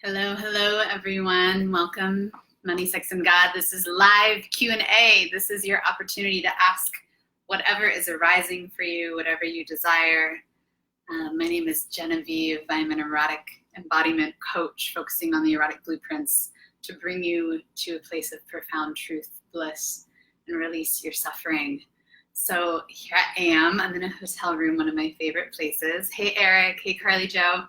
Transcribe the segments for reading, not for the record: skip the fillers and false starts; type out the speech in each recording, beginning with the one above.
Hello, hello, everyone. Welcome, Money, Sex, and God. This is live Q&A. This is your opportunity to ask whatever is arising for you, whatever you desire. My name is Genevieve. I'm an erotic embodiment coach focusing on the erotic blueprints to bring you to a place of profound truth, bliss, and release your suffering. So here I am. I'm in a hotel room, one of my favorite places. Hey, Eric. Hey, Carly Joe.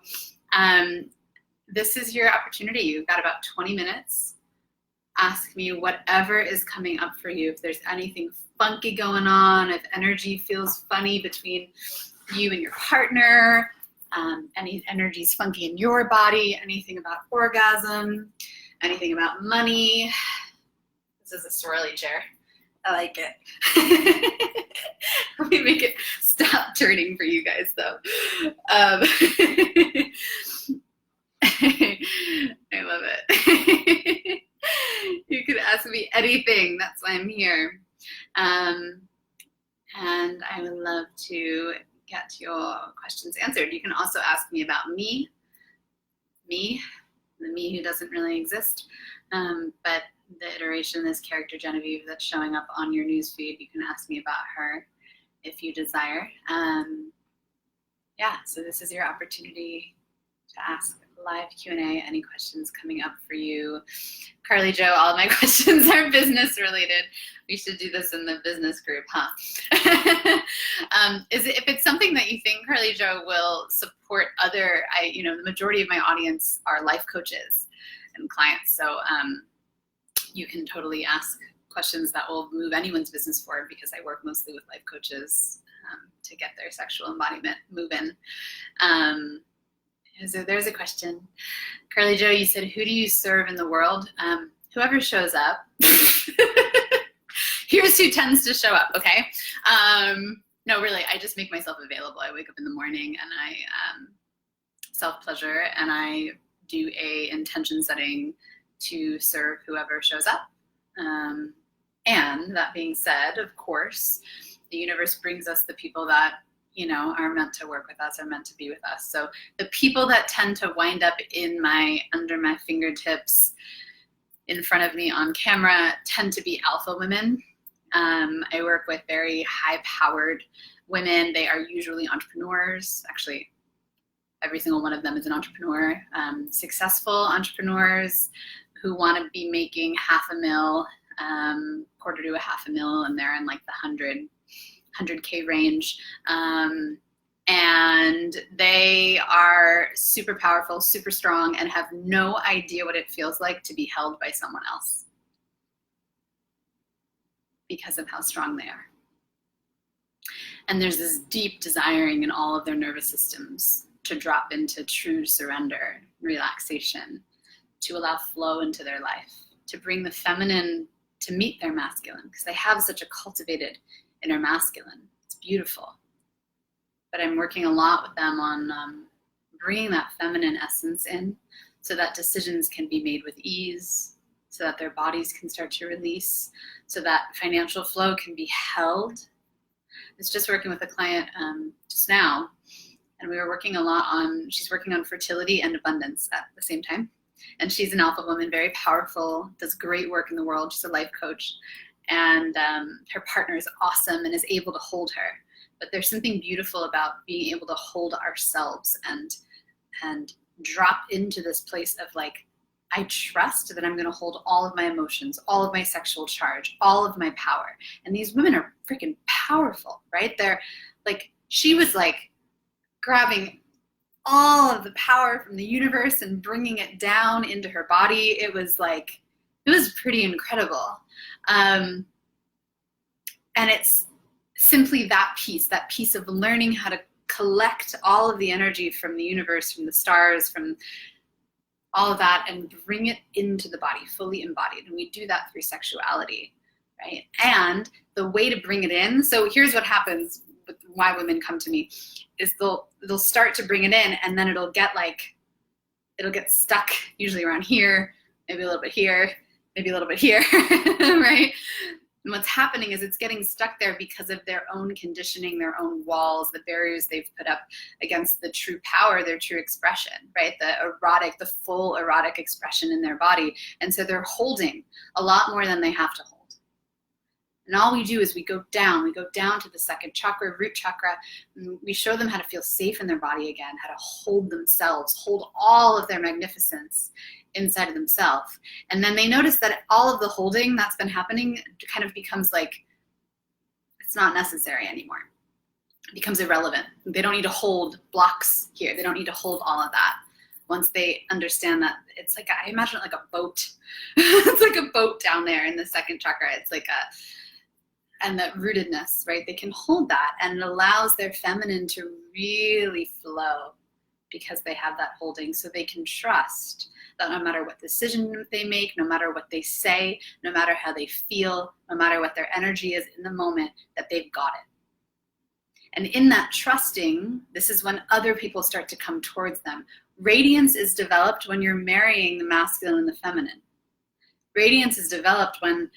This is your opportunity. You've got about 20 minutes. Ask me whatever is coming up for you. If there's anything funky going on, if energy feels funny between you and your partner, any energy's funky in your body, anything about orgasm, anything about money. This is a swirly chair. I like it. Let me make it stop turning for you guys, though. I love it. You could ask me anything. That's why I'm here. And I would love to get your questions answered. You can also ask me about me, the me who doesn't really exist. But the iteration, this character Genevieve that's showing up on your newsfeed, you can ask me about her if you desire. Yeah, so this is your opportunity to ask live Q&A, any questions coming up for you. Carly Joe, all of my questions are business related. We should do this in the business group, huh? If it's something that you think, Carly Joe, will support the majority of my audience are life coaches and clients. So you can totally ask questions that will move anyone's business forward, because I work mostly with life coaches to get their sexual embodiment moving. So there's a question. Carly Joe, you said, who do you serve in the world? Whoever shows up. Here's who tends to show up, okay? No, really, I just make myself available. I wake up in the morning and I self-pleasure, and I do a intention setting to serve whoever shows up. And that being said, of course, the universe brings us the people that are meant to work with us, are meant to be with us. So the people that tend to wind up under my fingertips, in front of me on camera, tend to be alpha women. I work with very high-powered women. They are usually entrepreneurs. Actually, every single one of them is an entrepreneur. Successful entrepreneurs who want to be making $500,000, quarter to $500,000, and they're in like the 100K range. And they are super powerful, super strong, and have no idea what it feels like to be held by someone else because of how strong they are. And there's this deep desiring in all of their nervous systems to drop into true surrender, relaxation, to allow flow into their life, to bring the feminine to meet their masculine, because they have such a cultivated inner masculine. It's beautiful. But I'm working a lot with them on bringing that feminine essence in, so that decisions can be made with ease, so that their bodies can start to release, so that financial flow can be held. I was just working with a client just now, and we were working a lot she's working on fertility and abundance at the same time. And she's an alpha woman, very powerful, does great work in the world. She's a life coach. And her partner is awesome and is able to hold her. But there's something beautiful about being able to hold ourselves and drop into this place of like, I trust that I'm going to hold all of my emotions, all of my sexual charge, all of my power. And these women are freaking powerful, right? They're like, she was like grabbing all of the power from the universe and bringing it down into her body. It was pretty incredible. And it's simply that piece of learning how to collect all of the energy from the universe, from the stars, from all of that, and bring it into the body, fully embodied. And we do that through sexuality, right? And the way to bring it in, so here's what happens with why women come to me, is they'll start to bring it in, and then it'll get stuck, usually around here, maybe a little bit here, maybe a little bit here, right? And what's happening is it's getting stuck there because of their own conditioning, their own walls, the barriers they've put up against the true power, their true expression, right? The full erotic expression in their body. And so they're holding a lot more than they have to hold. And all we do is we go down to the second chakra, root chakra. We show them how to feel safe in their body again, how to hold themselves, hold all of their magnificence inside of themselves. And then they notice that all of the holding that's been happening kind of becomes like, it's not necessary anymore. It becomes irrelevant. They don't need to hold blocks here. They don't need to hold all of that. Once they understand that, it's like, I imagine it like a boat. It's like a boat down there in the second chakra. It's like and that rootedness, right? They can hold that, and it allows their feminine to really flow because they have that holding. So they can trust that no matter what decision they make, no matter what they say, no matter how they feel, no matter what their energy is in the moment, that they've got it. And in that trusting, this is when other people start to come towards them. Radiance is developed when you're marrying the masculine and the feminine. Radiance is developed when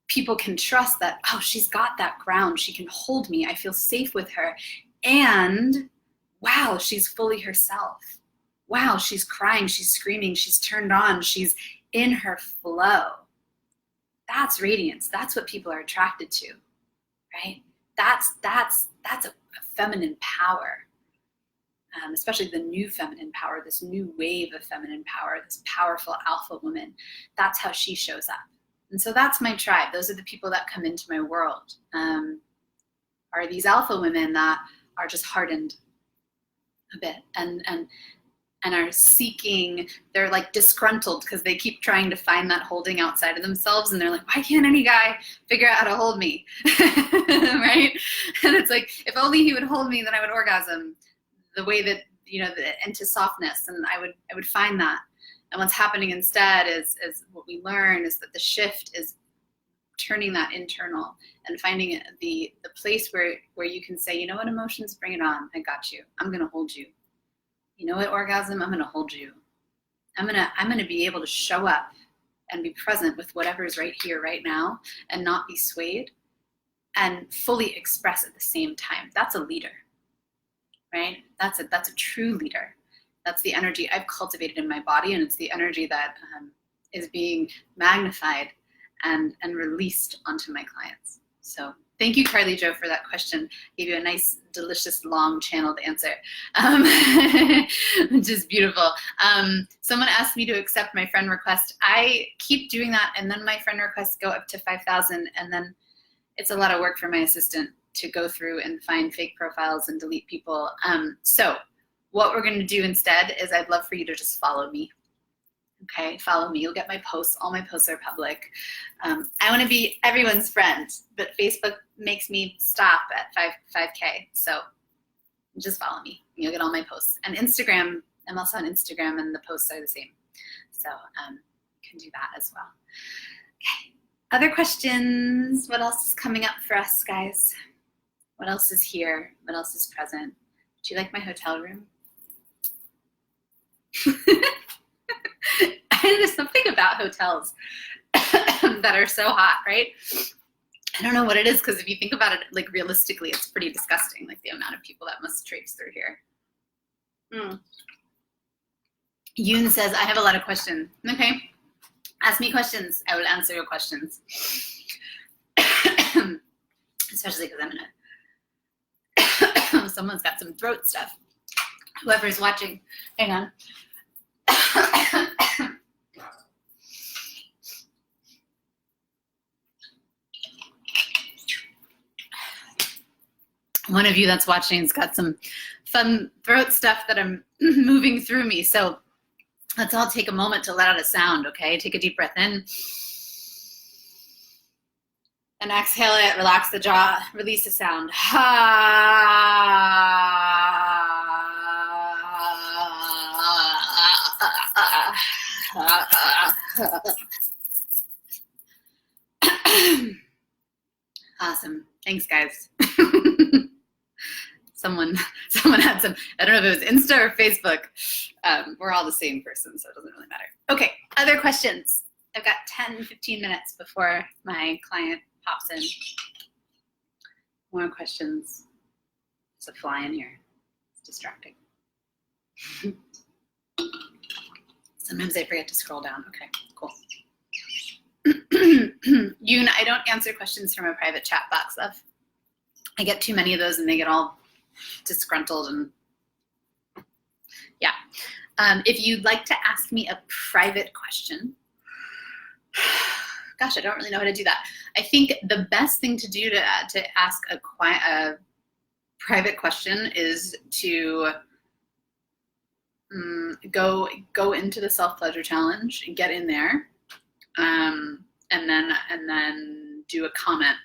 people can trust that, oh, she's got that ground. She can hold me. I feel safe with her. And wow, she's fully herself. Wow, she's crying, she's screaming, she's turned on, she's in her flow. That's radiance. That's what people are attracted to, right? That's a feminine power, especially the new feminine power, this new wave of feminine power, this powerful alpha woman. That's how she shows up. And so that's my tribe. Those are the people that come into my world, are these alpha women that are just hardened a bit and are seeking, they're like disgruntled because they keep trying to find that holding outside of themselves, and they're like, why can't any guy figure out how to hold me? Right? And it's like, if only he would hold me, then I would orgasm the way that, into softness, and I would find that. And what's happening instead is what we learn is that the shift is turning that internal and finding the place where you can say, you know what, emotions, bring it on. I got you. I'm going to hold you. You know what, orgasm, I'm going to hold you. I'm going to be able to show up and be present with whatever is right here, right now, and not be swayed and fully express at the same time. That's a leader, right? That's a true leader. That's the energy I've cultivated in my body, and it's the energy that is being magnified and released onto my clients. So thank you, Carly Jo, for that question. Gave you a nice, delicious, long channeled answer, which is beautiful. Someone asked me to accept my friend request. I keep doing that, and then my friend requests go up to 5,000, and then it's a lot of work for my assistant to go through and find fake profiles and delete people. So what we're going to do instead is I'd love for you to just follow me. Okay, follow me. You'll get my posts. All my posts are public. I want to be everyone's friend, but Facebook makes me stop at 5K. So just follow me. You'll get all my posts. And Instagram, I'm also on Instagram, and the posts are the same. So you can do that as well. Okay. Other questions? What else is coming up for us, guys? What else is here? What else is present? Do you like my hotel room? There's something about hotels that are so hot, right? I don't know what it is, because if you think about it, like realistically, it's pretty disgusting, like the amount of people that must traipse through here. Yoon says, I have a lot of questions. Okay, ask me questions. I will answer your questions. Especially because I'm someone's got some throat stuff. Whoever's watching, hang on. One of you that's watching has got some fun throat stuff that I'm moving through me. So let's all take a moment to let out a sound, okay? Take a deep breath in. And exhale it, relax the jaw, release the sound. Awesome. Thanks, guys. Someone had some, I don't know if it was Insta or Facebook. We're all the same person, so it doesn't really matter. Okay, other questions? I've got 10, 15 minutes before my client pops in. More questions. There's a fly in here. It's distracting. Sometimes I forget to scroll down. Okay, cool. Yoon, I don't answer questions from a private chat box, love. I get too many of those and they get all disgruntled and yeah. If you'd like to ask me a private question, gosh, I don't really know how to do that. I think the best thing to do to ask a private question is to go into the self-pleasure challenge and get in there, and then do a comment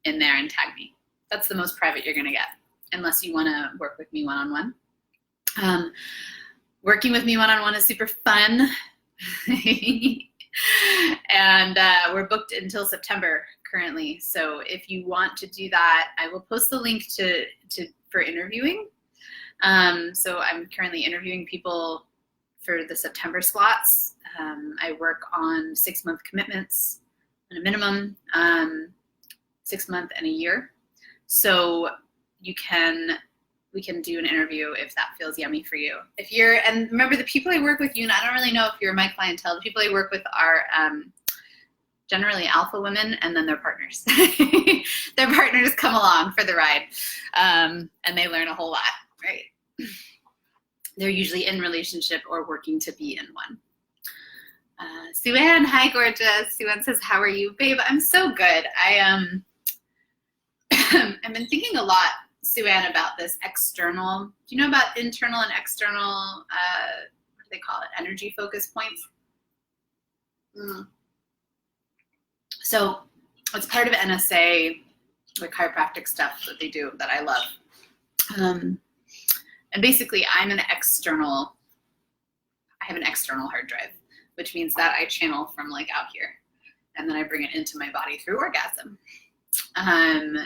in there and tag me. That's the most private you're gonna get, unless you wanna work with me one-on-one. Working with me one-on-one is super fun. And we're booked until September currently. So if you want to do that, I will post the link for interviewing. So I'm currently interviewing people for the September slots. I work on 6-month commitments at a minimum, 6 month and a year. So we can do an interview if that feels yummy for you. And remember, the people I work with, you, and I don't really know if you're my clientele, the people I work with are generally alpha women and then their partners. Their partners come along for the ride, and they learn a whole lot, right? They're usually in relationship or working to be in one. Sue-Ann, hi gorgeous. Sue-Ann says, how are you? Babe, I'm so good. I've been thinking a lot, Sue-Ann, about this external. Do you know about internal and external, what do they call it? Energy focus points? So it's part of NSA, the chiropractic stuff that they do that I love. And basically I have an external hard drive, which means that I channel from like out here and then I bring it into my body through orgasm.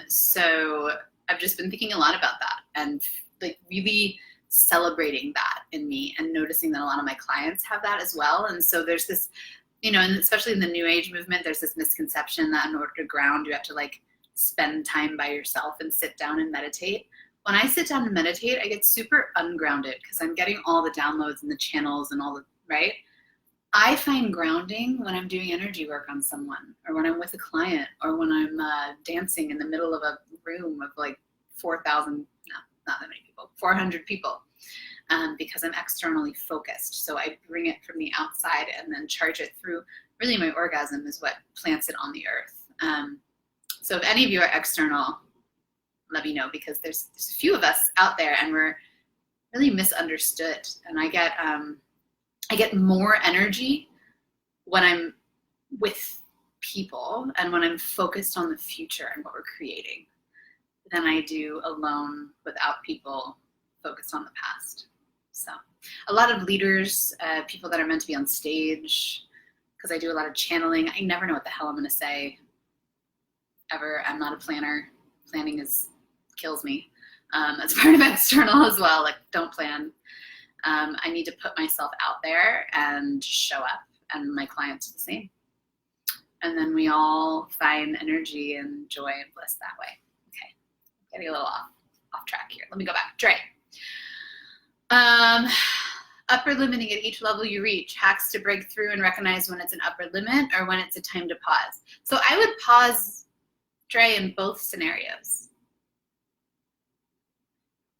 So I've just been thinking a lot about that and like really celebrating that in me and noticing that a lot of my clients have that as well. And so there's this, and especially in the New Age movement, there's this misconception that in order to ground, you have to like spend time by yourself and sit down and meditate. When I sit down and meditate, I get super ungrounded because I'm getting all the downloads and the channels and all the, right? I find grounding when I'm doing energy work on someone or when I'm with a client or when I'm dancing in the middle of a room of like 4,000, no, not that many people, 400 people, because I'm externally focused. So I bring it from the outside and then charge it through. Really my orgasm is what plants it on the earth. So if any of you are external, let me know, because there's a few of us out there and we're really misunderstood. And I get more energy when I'm with people and when I'm focused on the future and what we're creating than I do alone without people focused on the past. So a lot of leaders, people that are meant to be on stage, because I do a lot of channeling. I never know what the hell I'm going to say ever. I'm not a planner. Planning kills me. That's part of external as well. Like, don't plan. I need to put myself out there and show up, and my clients the same. And then we all find energy and joy and bliss that way. Okay, getting a little off track here. Let me go back. Dre. Upper limiting at each level you reach. Hacks to break through and recognize when it's an upper limit or when it's a time to pause. So I would pause, Dre, in both scenarios.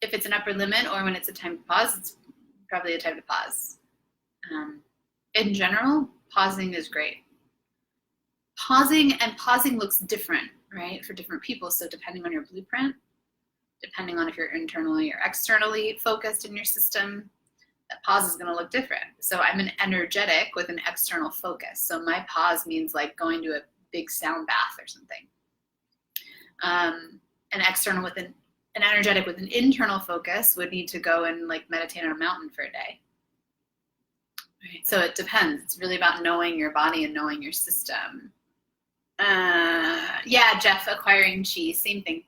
If it's an upper limit or when it's a time to pause, it's probably a time to pause. In general, pausing is great. Pausing looks different, right, for different people. So depending on your blueprint, depending on if you're internally or externally focused in your system, that pause is going to look different. So I'm an energetic with an external focus. So my pause means like going to a big sound bath or something. An external with an energetic with an internal focus would need to go and like meditate on a mountain for a day. Right? So it depends. It's really about knowing your body and knowing your system. Yeah, Jeff, acquiring chi, same thing.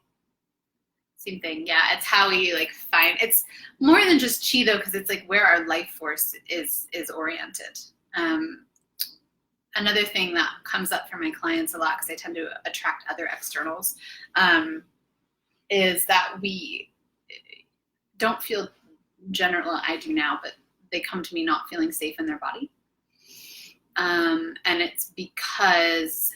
Same thing. Yeah, it's how we like find. It's more than just chi though, because it's like where our life force is oriented. Another thing that comes up for my clients a lot, because I tend to attract other externals, is that we don't feel general, I do now, but they come to me not feeling safe in their body. And it's because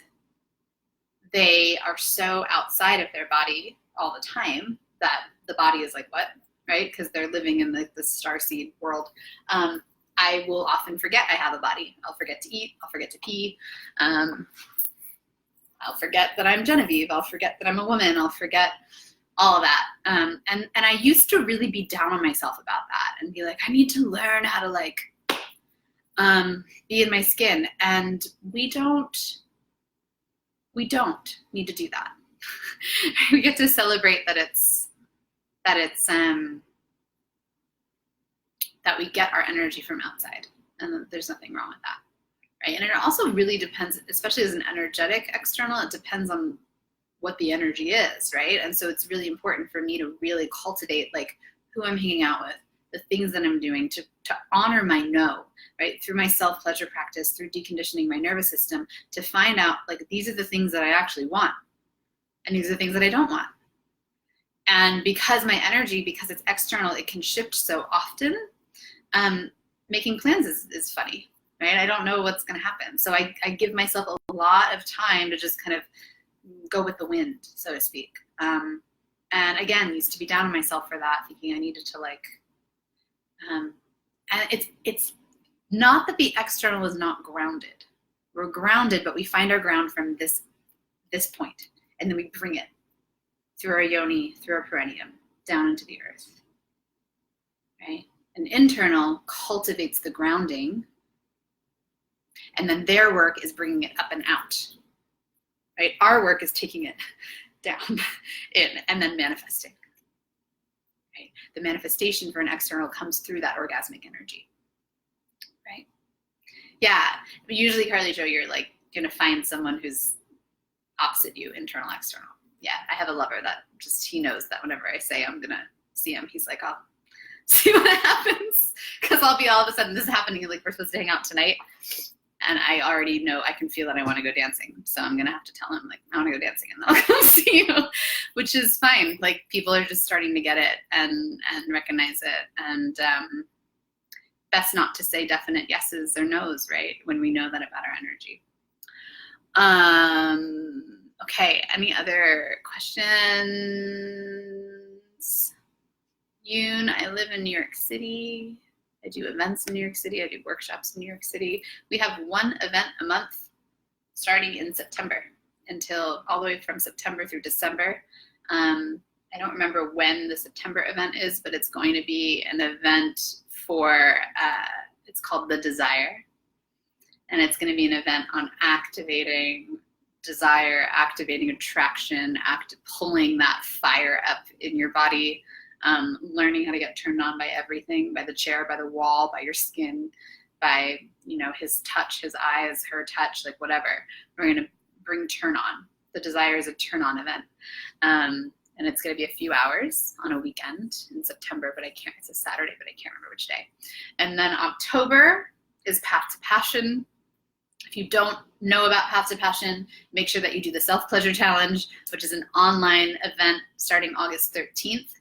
they are so outside of their body all the time that the body is like, what, right? Because they're living in the starseed world. I will often forget I have a body. I'll forget to eat. I'll forget to pee. I'll forget that I'm Genevieve. I'll forget that I'm a woman. I'll forget all of that. And I used to really be down on myself about that and be like, I need to learn how to like be in my skin. And we don't need to do that. We get to celebrate that that we get our energy from outside, and there's nothing wrong with that, right? And it also really depends, especially as an energetic external, it depends on what the energy is, right? And so it's really important for me to really cultivate like who I'm hanging out with, the things that I'm doing, to honor my no, right? Through my self-pleasure practice, through deconditioning my nervous system, to find out like these are the things that I actually want, and these are the things that I don't want. And because my energy, because it's external, it can shift so often. Making plans is funny, right? I don't know what's going to happen. So I give myself a lot of time to just kind of go with the wind, so to speak. And again, used to be down on myself for that, thinking I needed to like, and it's not that the external is not grounded. We're grounded, but we find our ground from this point, and then we bring it through our yoni, through our perineum, down into the earth, right? An internal cultivates the grounding, and then their work is bringing it up and out, right? Our work is taking it down in and then manifesting, right? The manifestation for an external comes through that orgasmic energy, right? Yeah, but usually, Carly Jo, you're like going to find someone who's opposite you, internal, external. Yeah, I have a lover that just, he knows that whenever I say I'm going to see him, he's like, I'll see what happens, because I'll be all of a sudden, this is happening, like we're supposed to hang out tonight, and I already know, I can feel that I want to go dancing, so I'm gonna have to tell him like I want to go dancing, and then I'll come see you, which is fine. Like people are just starting to get it and recognize it, and best not to say definite yeses or nos, right, when we know that about our energy. Okay, any other questions? Yoon, I live in New York City. I do events in New York City. I do workshops in New York City. We have one event a month starting in September until all the way from September through December. I don't remember when the September event is, but it's going to be an event for, it's called The Desire. And it's going to be an event on activating desire, activating attraction, pulling that fire up in your body. Learning how to get turned on by everything, by the chair, by the wall, by your skin, by, you know, his touch, his eyes, her touch, like whatever. We're going to bring turn on. The Desire is a turn on event. And it's going to be a few hours on a weekend in September, but it's a Saturday, but I can't remember which day. And then October is Path to Passion. If you don't know about Path to Passion, make sure that you do the Self-Pleasure Challenge, which is an online event starting August 13th.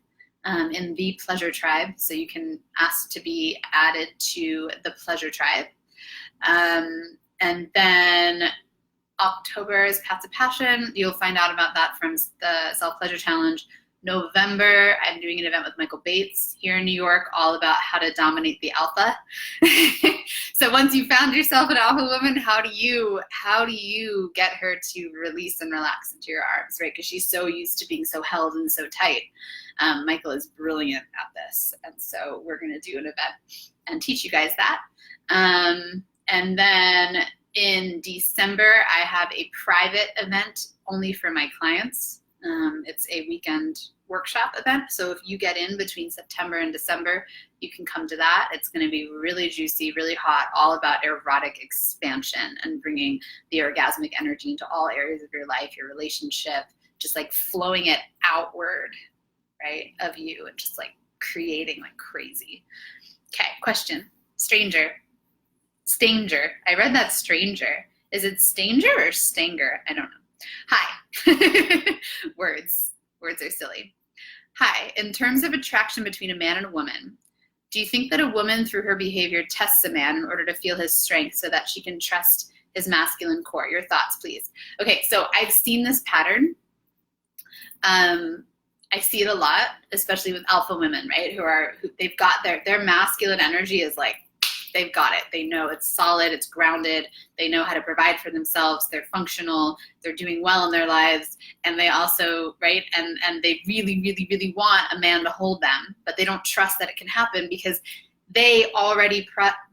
In the Pleasure Tribe, so you can ask to be added to the Pleasure Tribe. And then October is Path to Passion. You'll find out about that from the Self-Pleasure Challenge. November, I'm doing an event with Michael Bates here in New York, all about how to dominate the alpha. So once you found yourself an alpha woman, how do you get her to release and relax into your arms, right? Because she's so used to being so held and so tight. Michael is brilliant at this, and so we're going to do an event and teach you guys that. And then in December, I have a private event only for my clients. It's a weekend workshop event. So if you get in between September and December, you can come to that. It's going to be really juicy, really hot, all about erotic expansion and bringing the orgasmic energy into all areas of your life, your relationship, just like flowing it outward, right, of you, and just like creating like crazy. Okay, question. Stranger. I read that stranger. Is it Stanger or Stanger? I don't know. Hi. Words are silly. Hi. In terms of attraction between a man and a woman, do you think that a woman through her behavior tests a man in order to feel his strength so that she can trust his masculine core? Your thoughts, please. Okay, so I've seen this pattern. I see it a lot, especially with alpha women, right? Who they've got their masculine energy is like, they've got it. They know it's solid, it's grounded. They know how to provide for themselves. They're functional. They're doing well in their lives. And they also, right? And they really, really, really want a man to hold them, but they don't trust that it can happen because they already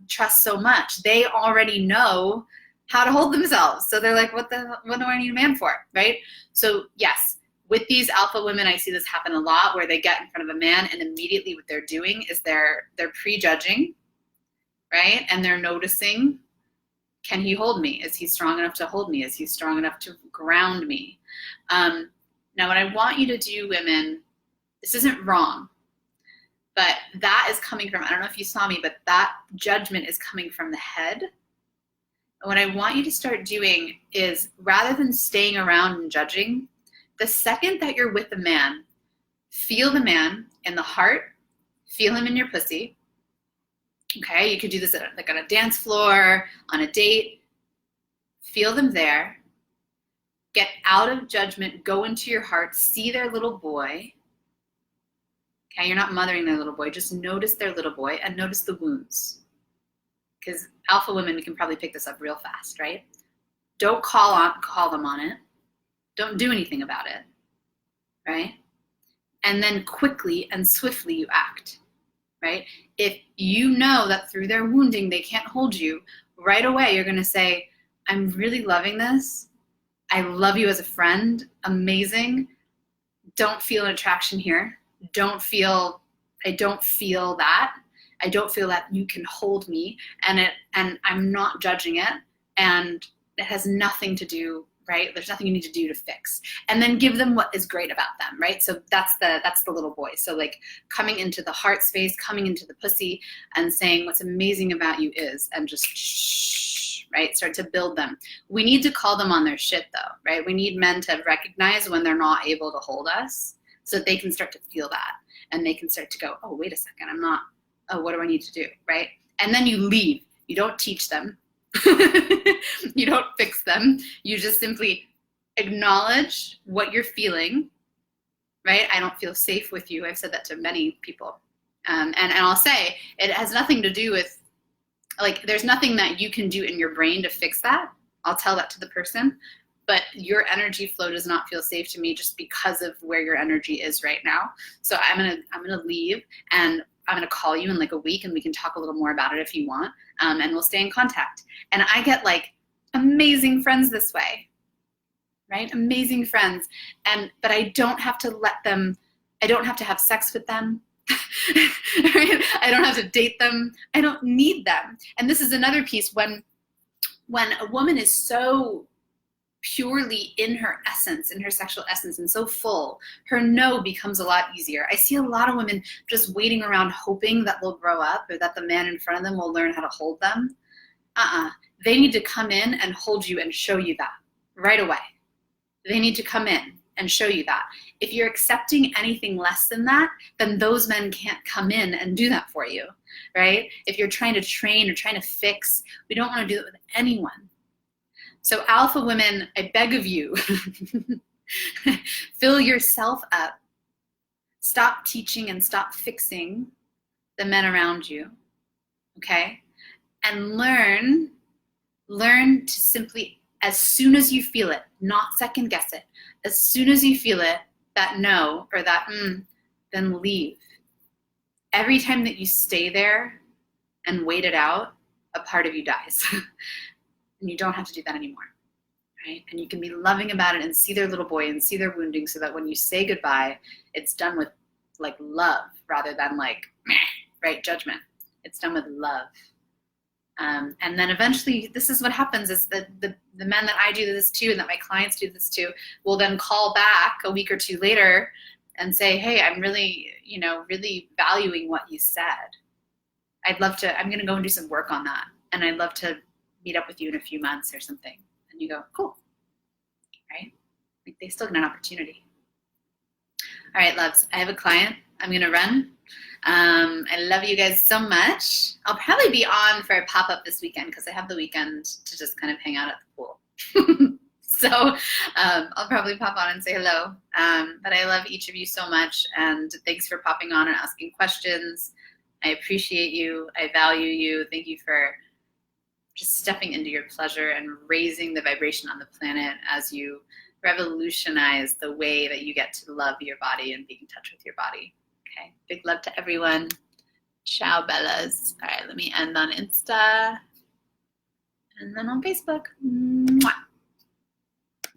trust so much. They already know how to hold themselves. So they're like, what do I need a man for, right? So yes, with these alpha women, I see this happen a lot where they get in front of a man and immediately what they're doing is they're prejudging, right? And they're noticing, can he hold me? Is he strong enough to hold me? Is he strong enough to ground me? Now, what I want you to do, women, this isn't wrong, but that is coming from, I don't know if you saw me, but that judgment is coming from the head. And what I want you to start doing is rather than staying around and judging, the second that you're with the man, feel the man in the heart, feel him in your pussy. Okay, you could do this on a dance floor, on a date. Feel them there. Get out of judgment, go into your heart, see their little boy. Okay, you're not mothering their little boy, just notice their little boy and notice the wounds. Because alpha women can probably pick this up real fast, right? Don't call them on it. Don't do anything about it, right? And then quickly and swiftly you act, right? If you know that through their wounding they can't hold you, right away you're going to say, I'm really loving this. I love you as a friend. Amazing. Don't feel an attraction here. I don't feel that. I don't feel that you can hold me, and I'm not judging it, and it has nothing to do, right? There's nothing you need to do to fix. And then give them what is great about them, right? So that's the little boy. So like coming into the heart space, coming into the pussy and saying what's amazing about you is, and just shh, right? Start to build them. We need to call them on their shit though, right? We need men to recognize when they're not able to hold us so that they can start to feel that. And they can start to go, oh, wait a second, oh, what do I need to do, right? And then you leave. You don't teach them. You don't fix them. You just simply acknowledge what you're feeling, right? I don't feel safe with you. I've said that to many people. And I'll say it has nothing to do with, like, there's nothing that you can do in your brain to fix that. I'll tell that to the person. But your energy flow does not feel safe to me just because of where your energy is right now. So I'm gonna leave, and I'm gonna call you in like a week, and we can talk a little more about it if you want, and we'll stay in contact. And I get like amazing friends this way, right? Amazing friends, but I don't have to let them. I don't have to have sex with them. Right? I don't have to date them. I don't need them. And this is another piece when a woman is so purely in her essence, in her sexual essence, and so full, her no becomes a lot easier. I see a lot of women just waiting around hoping that they'll grow up or that the man in front of them will learn how to hold them. They need to come in and hold you and show you that right away. They need to come in and show you that. If you're accepting anything less than that, then those men can't come in and do that for you, right? If you're trying to train or trying to fix, we don't want to do it with anyone. So alpha women, I beg of you, fill yourself up. Stop teaching and stop fixing the men around you, okay? And learn to simply, as soon as you feel it, not second guess it, as soon as you feel it, that no or that then leave. Every time that you stay there and wait it out, a part of you dies. And you don't have to do that anymore, right? And you can be loving about it and see their little boy and see their wounding so that when you say goodbye, it's done with like love rather than like, meh, right, judgment. It's done with love. And then eventually, this is what happens is that the men that I do this to and that my clients do this to will then call back a week or two later and say, hey, I'm really, really valuing what you said. I'm going to go and do some work on that. And I'd love to meet up with you in a few months or something. And you go, cool, right? Like they still get an opportunity. All right, loves, I have a client. I'm going to run. I love you guys so much. I'll probably be on for a pop-up this weekend because I have the weekend to just kind of hang out at the pool. So I'll probably pop on and say hello. But I love each of you so much, and thanks for popping on and asking questions. I appreciate you. I value you. Thank you for just stepping into your pleasure and raising the vibration on the planet as you revolutionize the way that you get to love your body and be in touch with your body. Okay, big love to everyone. Ciao, Bellas. All right, let me end on Insta and then on Facebook.